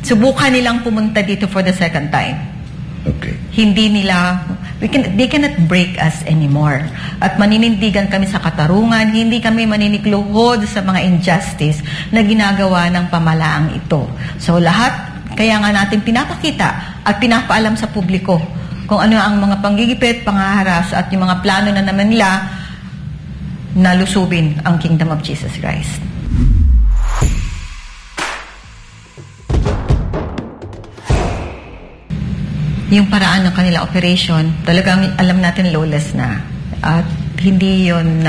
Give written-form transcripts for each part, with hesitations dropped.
subukan nilang pumunta dito for the second time. Okay. Hindi nila, they cannot break us anymore. At maninindigan kami sa katarungan, hindi kami maninikluhod sa mga injustice na ginagawa ng pamalaang ito. So lahat, kaya nga natin pinapakita at pinapaalam sa publiko kung ano ang mga panggigipit, pangaharas at yung mga plano na naman nila na lusubin ang Kingdom of Jesus Christ. Yung paraan ng kanila operation, talagang alam natin lawless na. At hindi yun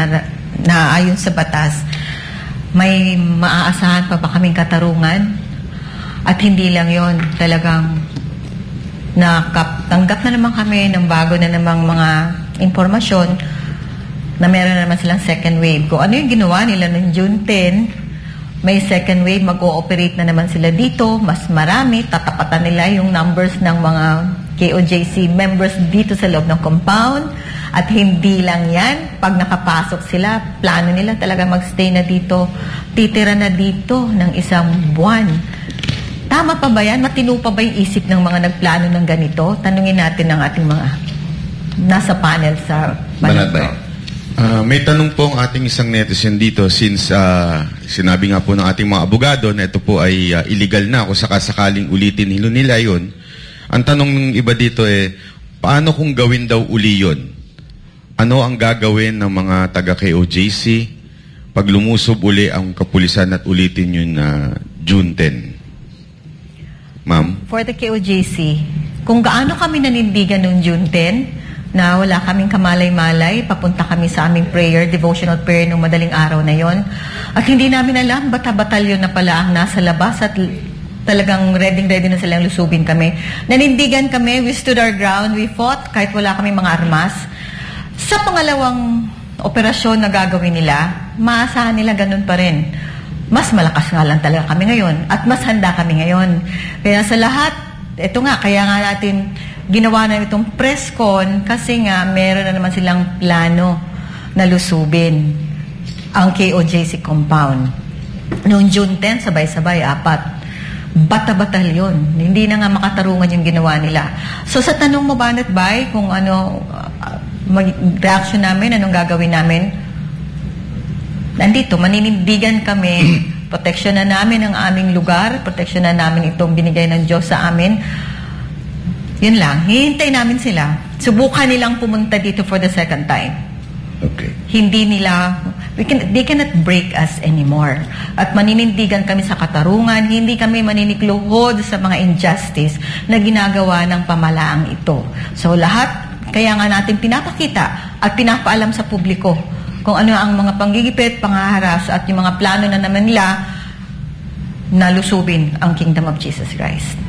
naayon sa batas. May maaasahan pa ba kaming katarungan? At hindi lang yun, talagang tanggap na naman kami ng bago na namang mga impormasyon na meron na naman silang second wave. Kung ano yung ginawa nila noong June 10, may second wave, mag-ooperate na naman sila dito, mas marami, tatapatan nila yung numbers ng mga KOJC members dito sa loob ng compound. At hindi lang yan, pag nakapasok sila, plano nila talaga magstay na dito, titira na dito ng isang buwan. Tama pa ba yan? Matino pa ba yung isip ng mga nagplano ng ganito? Tanungin natin ang ating mga nasa panel sa Manatay. May tanong po ang ating isang netizen dito since sinabi nga po ng ating mga abogado na ito po ay illegal na kung sakasakaling ulitin nila yun. Ang tanong ng iba dito paano kung gawin daw uli yun? Ano ang gagawin ng mga taga-KOJC pag lumusob uli ang kapulisan at ulitin yun na June 10? Ma'am? For the KOJC, kung gaano kami nanindigan noong June 10, na wala kaming kamalay-malay, papunta kami sa aming prayer, devotional prayer noong madaling araw na yon. At hindi namin alam, bata-batalyon na pala ang nasa labas at talagang ready na silang lusubin kami. Nanindigan kami, we stood our ground, we fought kahit wala kaming mga armas. Sa pangalawang operasyon na gagawin nila, maasahan nila ganun pa rin. Mas malakas nga lang talaga kami ngayon at mas handa kami ngayon. Kaya sa lahat, ito nga, kaya nga natin ginawa na itong press con kasi nga meron na naman silang plano na lusubin ang KOJC compound. Noong June 10, sabay-sabay, 4. Bata-batalyon. Hindi na nga makatarungan yung ginawa nila. So sa tanong mo, Banat Bay, kung ano reaction namin, anong gagawin namin? Nandito, maninindigan kami, proteksyon na namin ang aming lugar, proteksyon na namin itong binigay ng Diyos sa amin. Yun lang, hihintay namin sila. Subukan nilang pumunta dito for the second time. Okay. Hindi nila, they cannot break us anymore. At maninindigan kami sa katarungan, hindi kami maninikluhod sa mga injustice na ginagawa ng pamalaang ito. So lahat, kaya nga natin pinapakita at pinapaalam sa publiko kung ano ang mga panggigipit, pangaharas at yung mga plano na naman nila na lusubin ang Kingdom of Jesus Christ.